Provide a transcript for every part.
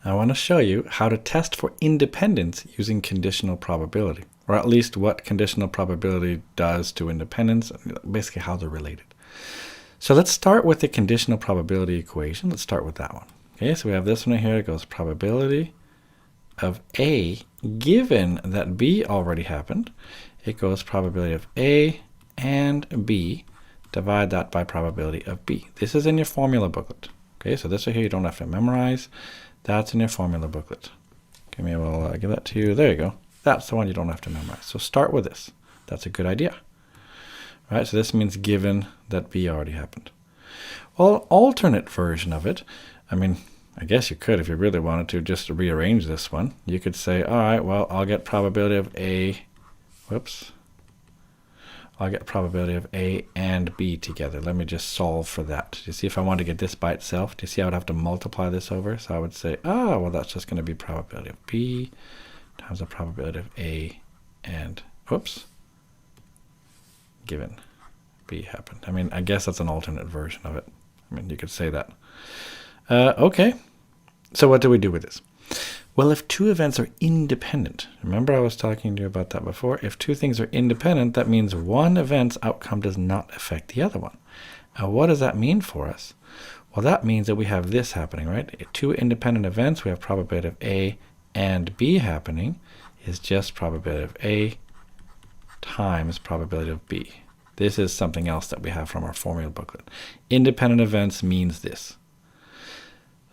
I want to show you how to test for independence using conditional probability, or at least what conditional probability does to independence, basically how they're related. So let's start with the conditional probability equation. Let's start with that one. Okay, so we have this one here. It goes probability of A given that B already happened. It goes probability of A and B. Divide that by probability of B. This is in your formula booklet. Okay, so this right here you don't have to memorize. That's in your formula booklet. Okay, maybe I'll give that to you. There you go. That's the one you don't have to memorize. So start with this. That's a good idea. All right, so this means given that B already happened. Well, an alternate version of it, I mean, I guess you could, if you really wanted to, just rearrange this one. You could say, all right, well, I'll get probability of A, I'll get probability of A and B together. Let me just solve for that. Do you see if I want to get this by itself? Do you see I would have to multiply this over? So I would say, well, that's just going to be probability of B times the probability of A and, given B happened. I mean, I guess that's an alternate version of it. I mean, you could say that. Okay, so what do we do with this? Well, if two events are independent, remember I was talking to you about that before. If two things are independent, that means one event's outcome does not affect the other one. Now, what does that mean for us? Well, that means that we have this happening, right? Two independent events, we have probability of A and B happening is just probability of A times probability of B. This is something else that we have from our formula booklet. Independent events means this.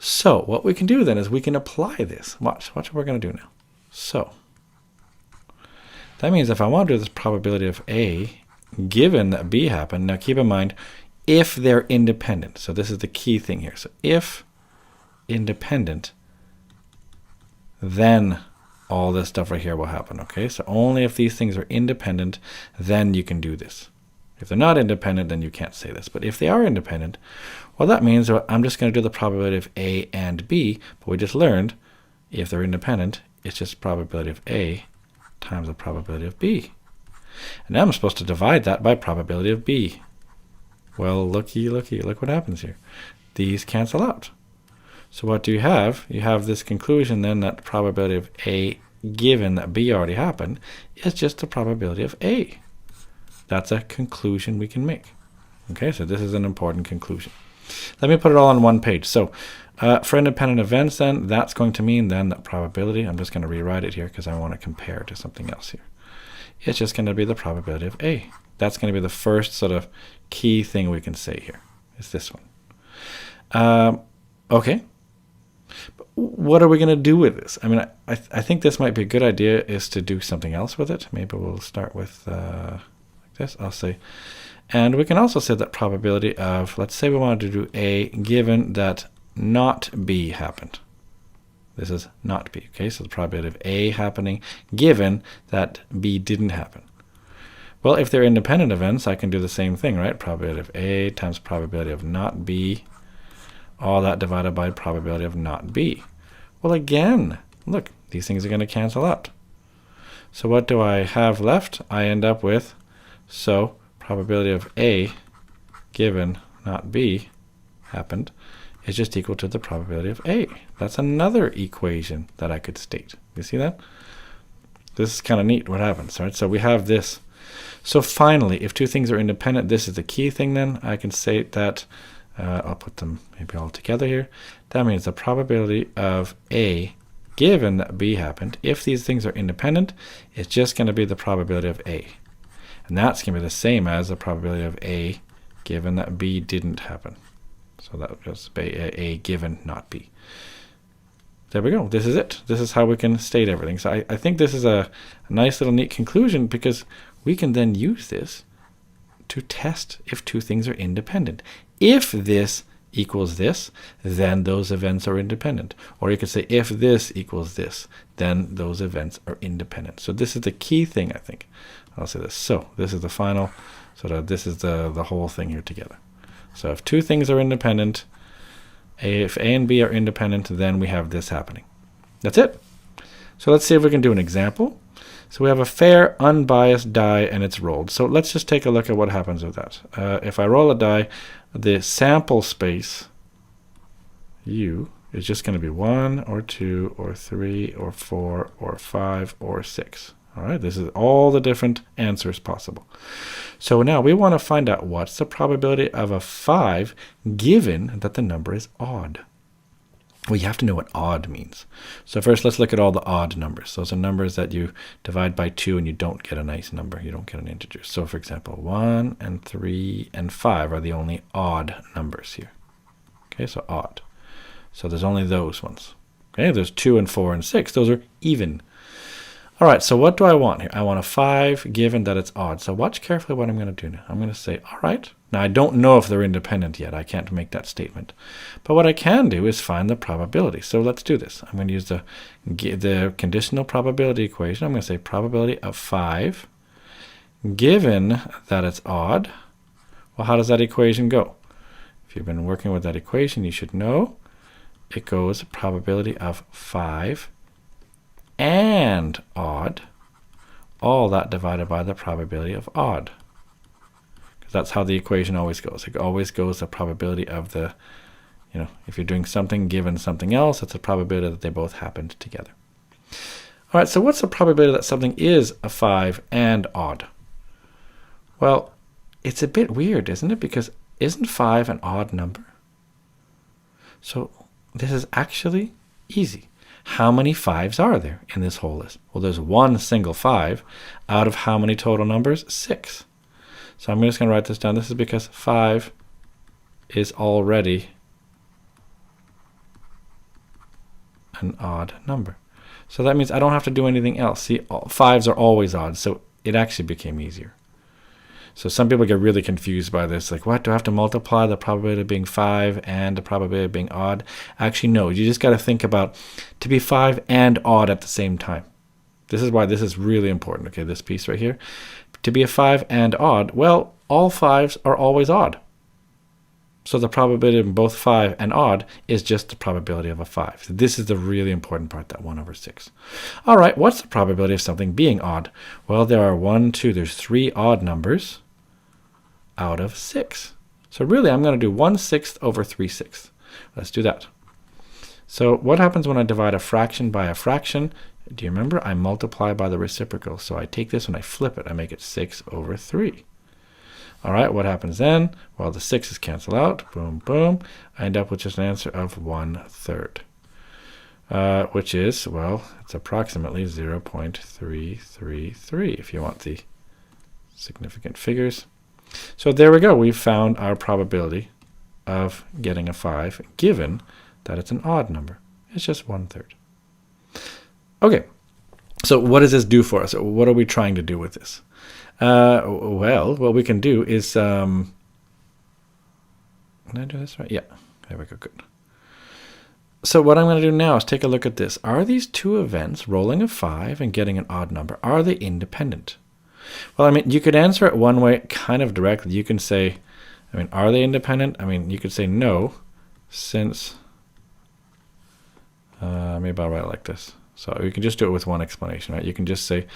So what we can do then is we can apply this. Watch what we're going to do now. So that means if I want to do this probability of A given that B happened, now keep in mind if they're independent. So this is the key thing here. So if independent, then all this stuff right here will happen. Okay, so only if these things are independent, then you can do this. If they're not independent, then you can't say this. But if they are independent, well, that means I'm just going to do the probability of A and B. But we just learned if they're independent, it's just probability of A times the probability of B. And now I'm supposed to divide that by probability of B. Well, looky, look what happens here. These cancel out. So what do you have? You have this conclusion then that probability of A given that B already happened is just the probability of A. That's a conclusion we can make. Okay, so this is an important conclusion. Let me put it all on one page. So for independent events then, that's going to mean then that probability, I'm just going to rewrite it here because I want to compare to something else here. It's just going to be the probability of A. That's going to be the first sort of key thing we can say here, is this one. Okay. But what are we going to do with this? I mean, I think this might be a good idea is to do something else with it. Maybe we'll start with this. I'll say, and we can also say that probability of, let's say we wanted to do A given that not B happened. This is not B. Okay, so the probability of A happening given that B didn't happen. Well, if they're independent events, I can do the same thing, right? Probability of A times probability of not B, all that divided by probability of not B. Well, again, look, these things are going to cancel out. So what do I have left? I end up with, so probability of A given not B happened is just equal to the probability of A. That's another equation that I could state. You see that? This is kind of neat what happens, right? So we have this. So finally, if two things are independent, this is the key thing then. I can say that, I'll put them maybe all together here. That means the probability of A given that B happened, if these things are independent, it's just going to be the probability of A. And that's going to be the same as the probability of A given that B didn't happen. So that would just be A given not B. There we go. This is it. This is how we can state everything. So I think this is a nice little neat conclusion because we can then use this to test if two things are independent. If this equals this, then those events are independent. Or you could say if this equals this, then those events are independent. So this is the key thing, I think. I'll say this. So this is the final, sort of this is the whole thing here together. So if two things are independent, if A and B are independent, then we have this happening. That's it. So let's see if we can do an example. So we have a fair, unbiased die and it's rolled. So let's just take a look at what happens with that. If I roll a die, the sample space U is just going to be 1 or 2 or 3 or 4 or 5 or 6. All right, this is all the different answers possible. So now we want to find out what's the probability of a 5 given that the number is odd. Well, you have to know what odd means. So first, let's look at all the odd numbers. Those are numbers that you divide by 2 and you don't get a nice number. You don't get an integer. So for example, 1 and 3 and 5 are the only odd numbers here. Okay, so odd. So there's only those ones. Okay, there's 2 and 4 and 6. Those are even. All right, so what do I want here? I want a 5 given that it's odd. So watch carefully what I'm going to do now. I'm going to say, all right. Now, I don't know if they're independent yet. I can't make that statement. But what I can do is find the probability. So let's do this. I'm going to use the conditional probability equation. I'm going to say probability of 5 given that it's odd. Well, how does that equation go? If you've been working with that equation, you should know it goes probability of 5 and odd, all that divided by the probability of odd. Because that's how the equation always goes. It always goes the probability of the, if you're doing something given something else, it's a probability that they both happened together. All right, so what's the probability that something is a 5 and odd? Well, it's a bit weird, isn't it? Because isn't 5 an odd number? So this is actually easy. How many 5s are there in this whole list? Well, there's one single 5 out of how many total numbers? 6. So I'm just going to write this down. This is because 5 is already an odd number. So that means I don't have to do anything else. See, 5s are always odd, so it actually became easier. So some people get really confused by this, like, what, do I have to multiply the probability of being 5 and the probability of being odd? Actually, no, you just got to think about to be 5 and odd at the same time. This is why this is really important, okay, this piece right here. To be a 5 and odd, well, all 5s are always odd. So the probability of both 5 and odd is just the probability of a 5. So this is the really important part, that 1 over 6. All right, what's the probability of something being odd? Well, there are there's 3 odd numbers out of 6. So really, I'm going to do 1/6 over 3/6. Let's do that. So what happens when I divide a fraction by a fraction? Do you remember? I multiply by the reciprocal. So I take this and I flip it. I make it 6 over 3. All right, what happens then? Well, the 6's cancel out. Boom, boom. I end up with just an answer of 1/3, which is, well, it's approximately 0.333 if you want the significant figures. So there we go. We've found our probability of getting a 5 given that it's an odd number. It's just 1/3. Okay, so what does this do for us? What are we trying to do with this? Well, what we can do is, can I do this right? Yeah, there we go, good. So what I'm going to do now is take a look at this. Are these two events, rolling a 5 and getting an odd number, are they independent? Well, I mean, you could answer it one way, kind of directly. You can say, are they independent? You could say no, since, maybe I'll write it like this. So you can just do it with one explanation, right? You can just say,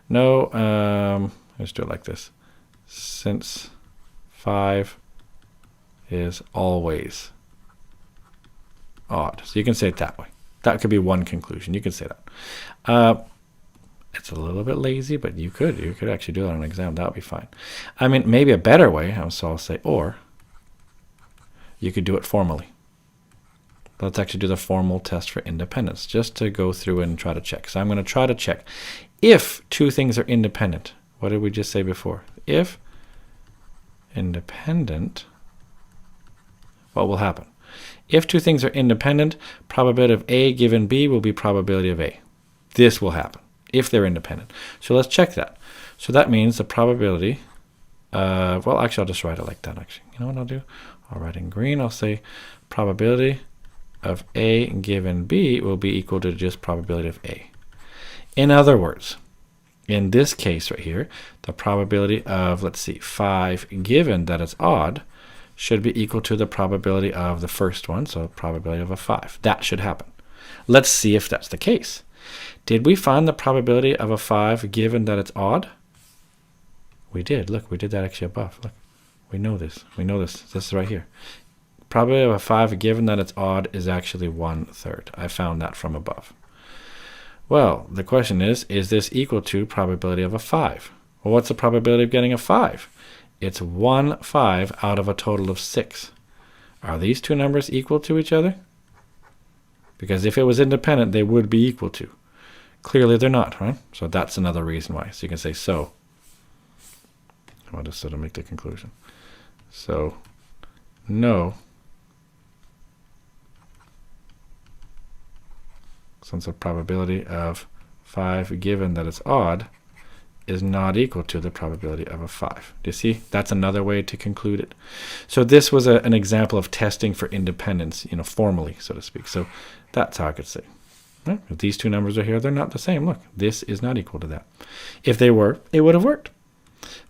no, let's do it like this. Since 5 is always odd. So you can say it that way. That could be one conclusion. You could say that. It's a little bit lazy, but you could actually do that on an exam. That would be fine. Maybe a better way, so I'll say or. You could do it formally. Let's actually do the formal test for independence, just to go through and try to check. So I'm going to try to check if two things are independent. What did we just say before? If independent, what will happen? If two things are independent, probability of A given B will be probability of A. This will happen if they're independent. So let's check that. So that means the probability, well, actually, I'll just write it like that, actually. You know what I'll do? I'll write in green. I'll say probability of A given B will be equal to just probability of A. In other words, in this case right here, the probability of, let's see, 5 given that it's odd should be equal to the probability of the first one, so probability of a 5. That should happen. Let's see if that's the case. Did we find the probability of a 5 given that it's odd? We did. Look, we did that actually above. Look, we know this. We know this. This is right here. probability of a 5 given that it's odd is actually 1/3. I found that from above. Well, the question is this equal to probability of a 5? Well, what's the probability of getting a 5? It's 1/5 out of a total of 6. Are these two numbers equal to each other? Because if it was independent, they would be equal to. Clearly they're not, right? So that's another reason why. So you can say so. I'll just sort of make the conclusion. So, no. Since the probability of 5 given that it's odd is not equal to the probability of a 5. Do you see? That's another way to conclude it. So this was an example of testing for independence, formally, so to speak. So that's how I could say. Right? If these two numbers are here, they're not the same. Look, this is not equal to that. If they were, it would have worked.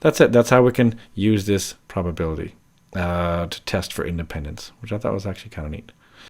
That's it. That's how we can use this probability to test for independence, which I thought was actually kind of neat.